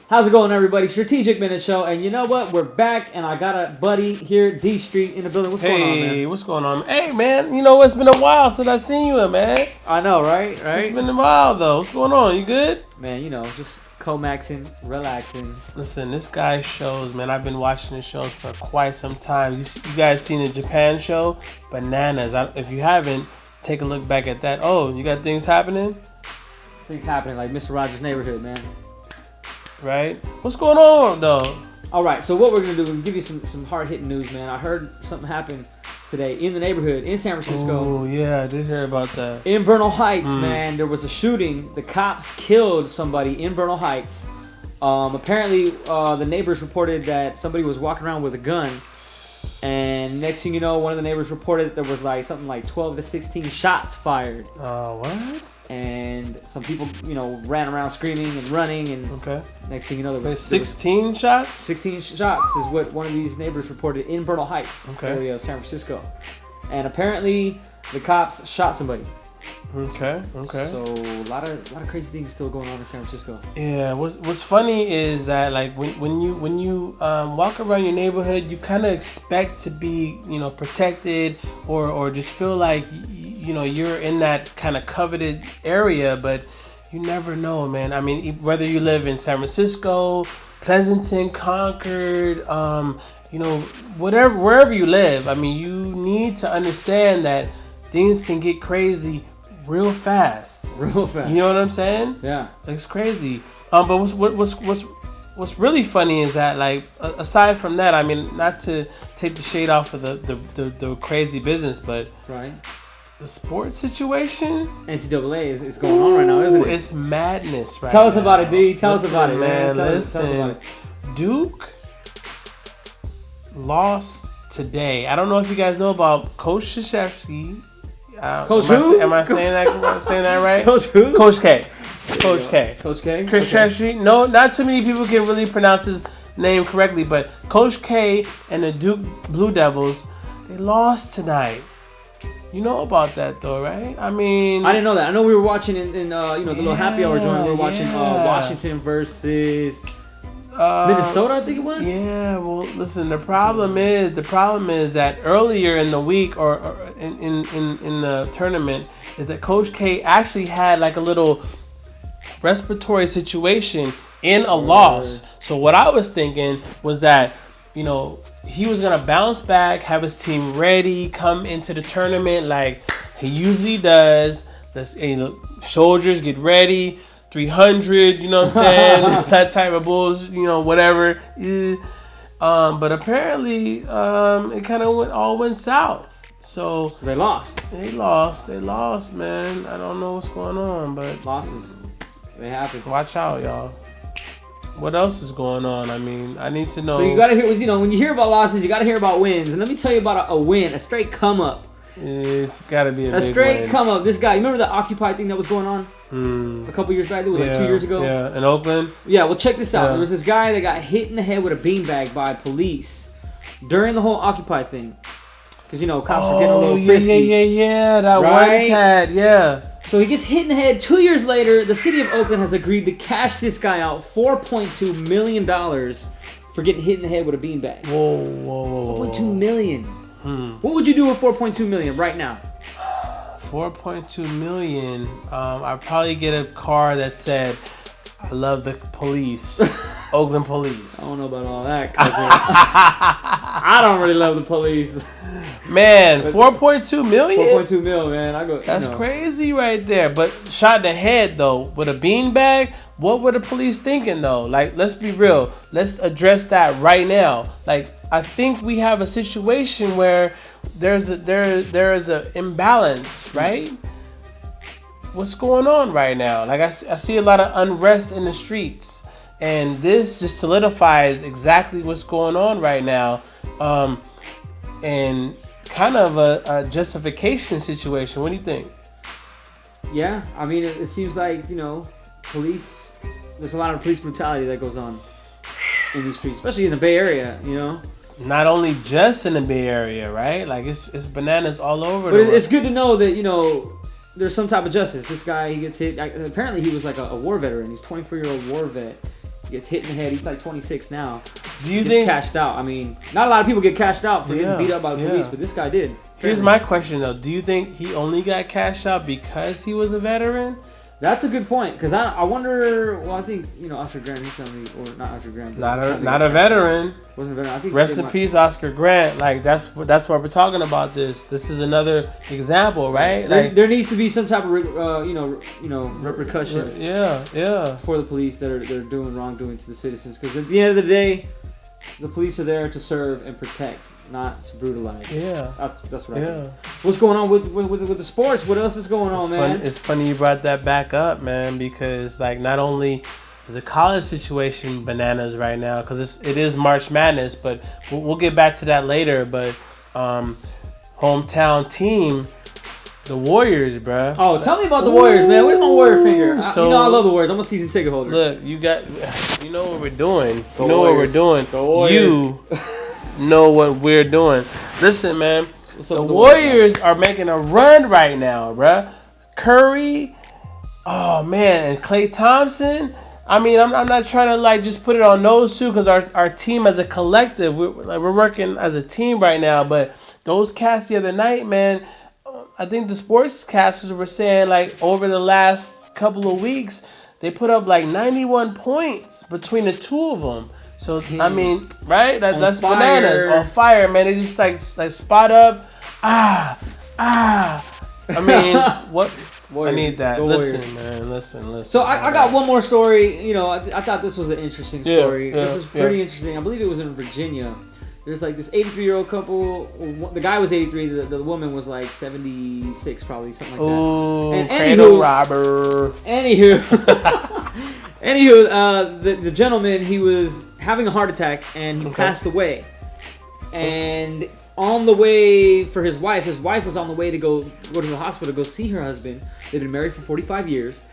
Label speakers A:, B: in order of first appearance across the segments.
A: How's it going, everybody? Strategic Minute Show, and you know what? We're back, and I got a buddy here, D-Street, in the building. What's going on, man?
B: Hey, what's going on? Hey, man, you know, it's been a while since I seen you, man.
A: I know, right?
B: It's been a while, though. What's going on? You good?
A: Man, you know, just co-maxing, relaxing.
B: Listen, this guy's shows, man, I've been watching his shows for quite some time. You guys seen the Japan show? Bananas. If you haven't, take a look back at that. Oh, you got things happening?
A: Things happening like Mr. Rogers' Neighborhood, man.
B: Right? What's going on, though?
A: All right, so what we're going to do, we're going to give you some hard-hitting news, man. I heard something happen today in the neighborhood in San Francisco.
B: Oh, yeah, I did hear about that.
A: In Bernal Heights, man, there was a shooting. The cops killed somebody in Bernal Heights. Apparently, the neighbors reported that somebody was walking around with a gun. And next thing you know, one of the neighbors reported that there was like something like 12 to 16 shots fired.
B: What?
A: And some people, you know, ran around screaming and running. And next thing you know, there was
B: 16 shots?
A: 16 shots is what one of these neighbors reported in Bernal Heights area of San Francisco. And apparently, the cops shot somebody.
B: Okay.
A: So a lot of crazy things still going on in San Francisco.
B: Yeah, what's funny is that like when you walk around your neighborhood, you kind of expect to be, you know, protected or just feel like you know you're in that kind of coveted area, but you never know, man. I mean, whether you live in San Francisco, Pleasanton, Concord, you know, wherever you live, I mean, you need to understand that things can get crazy real fast. You know what I'm saying?
A: Yeah,
B: it's crazy. But what's really funny is that, like, aside from that, I mean, not to take the shade off of the crazy business, but the sports situation,
A: NCAA is going on right now, isn't it?
B: It's madness right now.
A: Tell us about it, D. Tell us about it, man.
B: Tell us about it. Duke lost today. I don't know if you guys know about Coach Krzyzewski.
A: Coach who?
B: Am I saying that right?
A: Coach who?
B: Coach K. Coach K. Chris Krzyzewski. No, not too many people can really pronounce his name correctly, but Coach K and the Duke Blue Devils, they lost tonight. You know about that though, right? I mean,
A: I didn't know that. I know we were watching in you know, the little happy hour joint. We were watching Washington versus Minnesota, I think it was.
B: Yeah, well, listen. The problem is that earlier in the week or in the tournament is that Coach K actually had like a little respiratory situation in a loss. So what I was thinking was that, you know, he was gonna bounce back, have his team ready, come into the tournament like he usually does. You know, soldiers get ready. 300, you know what I'm saying? That type of bulls, you know, whatever. But apparently, it kind of all went south. So
A: they lost.
B: They lost, man. I don't know what's going on, but
A: losses, they happen.
B: Watch out, y'all. What else is going on? I mean, I need to know.
A: So you gotta hear, you know, when you hear about losses, you gotta hear about wins. And let me tell you about a win, a straight come up.
B: It's gotta be a
A: straight
B: win.
A: come up. This guy, you remember the Occupy thing that was going on a couple years back? It was like 2 years ago.
B: Yeah, in Oakland.
A: Yeah, well, check this out. There was this guy that got hit in the head with a beanbag by police during the whole Occupy thing. Because, you know, cops are getting a little frisky.
B: Yeah. That one cat, yeah.
A: So he gets hit in the head. 2 years later, the city of Oakland has agreed to cash this guy out $4.2 million for getting hit in the head with a beanbag.
B: Whoa.
A: $4.2 million. What would you do with $4.2 million right now?
B: 4.2 million. I'd probably get a car that said, "I love the police." Oakland Police.
A: I don't know about all that, cousin. I don't really love the police.
B: Man, 4.2 million?
A: 4.2 mil, man.
B: That's crazy right there. But shot in the head, though, with a beanbag, what were the police thinking, though? Like, let's be real. Let's address that right now. Like, I think we have a situation where there is an imbalance, right? What's going on right now? Like, I see a lot of unrest in the streets. And this just solidifies exactly what's going on right now. And kind of a justification situation. What do you think?
A: Yeah, I mean, it seems like, you know, there's a lot of police brutality that goes on in these streets, especially in the Bay Area, you know?
B: Not only just in the Bay Area, right? Like, it's bananas all over.
A: But it's good to know that, you know, there's some type of justice. This guy, he gets hit. Apparently, he was like a war veteran. He's a 24-year-old war vet. gets hit in the head. He's like 26 now.
B: Do you
A: gets
B: think
A: cashed out? I mean, not a lot of people get cashed out for getting beat up by the police, but this guy did.
B: Here's my question though: do you think he only got cashed out because he was a veteran?
A: That's a good point, because I wonder. Well, I think Oscar Grant, his family, or not Oscar Grant, but
B: not a veteran.
A: Wasn't a veteran. I think.
B: Rest in peace, Oscar Grant. Like that's why we're talking about this. This is another example, right? Like
A: there needs to be some type of repercussions.
B: Yeah.
A: For the police that are doing wrongdoing to the citizens, because at the end of the day, the police are there to serve and protect, not to brutalize.
B: Yeah.
A: That's what I think. What's going on with the sports? What else is going on, man?
B: It's funny you brought that back up, man, because like not only is the college situation bananas right now, because it is March Madness, but we'll get back to that later. But hometown team, the Warriors, bruh.
A: Oh, tell me about the Warriors, man. Where's my Warrior finger? I love the Warriors. I'm a season ticket holder.
B: Look, you know what we're doing. You know what we're doing.
A: The Warriors.
B: You know what we're doing. Listen, man. The Warriors are making a run right now, bruh. Curry, oh man, and Klay Thompson. I mean, I'm not trying to like just put it on those two, because our team as a collective, we're working as a team right now. But those cats the other night, man, I think the sportscasters were saying like over the last couple of weeks, they put up like 91 points between the two of them. So I mean, right? That's fire. Bananas on fire, man. They just like spot up. I mean, what? Warriors. I need that. Listen, man. Listen.
A: So I got one more story. I thought this was an interesting story. This is pretty interesting. I believe it was in Virginia. There's like this 83-year-old couple. The guy was 83. The woman was like 76, probably something like that.
B: Ooh, and cradle robber.
A: Anywho, the gentleman, he was having a heart attack and he passed away. And on the way for his wife was on the way to go to the hospital to go see her husband. They've been married for 45 years.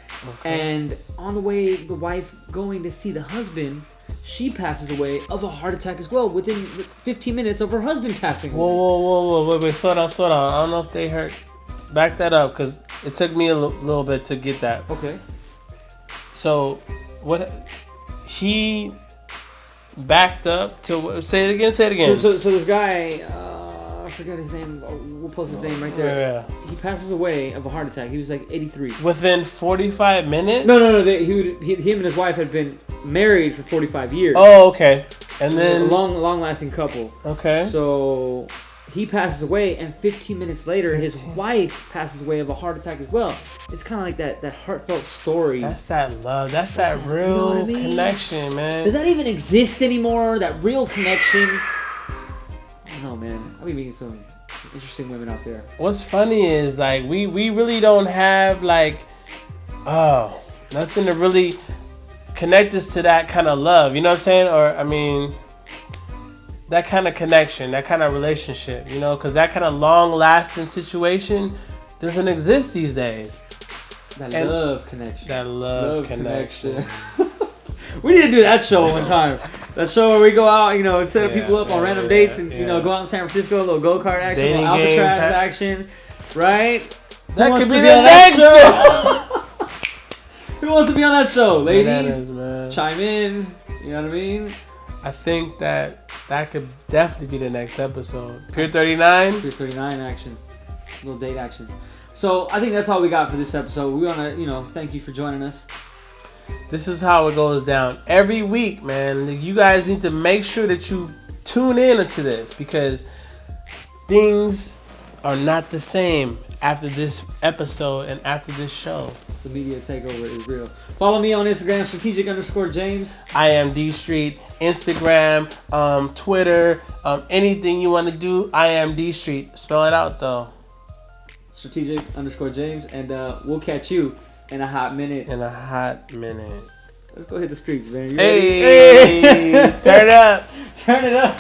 A: And on the way, the wife going to see the husband, she passes away of a heart attack as well within 15 minutes of her husband passing away.
B: Whoa, wait, slow down. I don't know if they heard. Back that up, because it took me a little bit to get that.
A: Okay. So,
B: what he backed up to? Say it again.
A: So this guy, I forgot his name. We'll post his name right there.
B: Yeah.
A: He passes away of a heart attack. He was like 83.
B: Within 45 minutes?
A: No. Him and his wife had been married for 45 years.
B: Oh, okay. And then
A: a long-lasting couple.
B: Okay.
A: So he passes away, and 15 minutes later, his wife passes away of a heart attack as well. It's kind of like that heartfelt story.
B: That's that love. That's that real connection, man.
A: Does that even exist anymore? That real connection? I don't know, man. I'll be meeting some interesting women out there.
B: What's funny is like we really don't have like nothing to really connect us to that kind of love. You know what I'm saying? Or I mean, that kind of connection, that kind of relationship. You know, because that kind of long-lasting situation doesn't exist these days.
A: That love connection.
B: That love connection.
A: We need to do that show one time. That show where we go out, set people up on random dates and, go out in San Francisco, a little go-kart action, a little Alcatraz action, right?
B: That could be the next show.
A: Who wants to be on that show?
B: Ladies,
A: chime in. You know what I mean?
B: I think that could definitely be the next episode. Pier 39?
A: Pier 39 action. A little date action. So, I think that's all we got for this episode. We want to, thank you for joining us.
B: This is how it goes down every week, man. You guys need to make sure that you tune in to this, because things are not the same after this episode and after this show.
A: The media takeover is real. Follow me on Instagram, strategic_James.
B: I am D-Street. Instagram, Twitter, anything you want to do, I am D-Street. Spell it out, though.
A: Strategic_James. And we'll catch you in a hot minute.
B: Let's
A: go hit the streets, man.
B: Hey, turn it up.
A: Turn it up.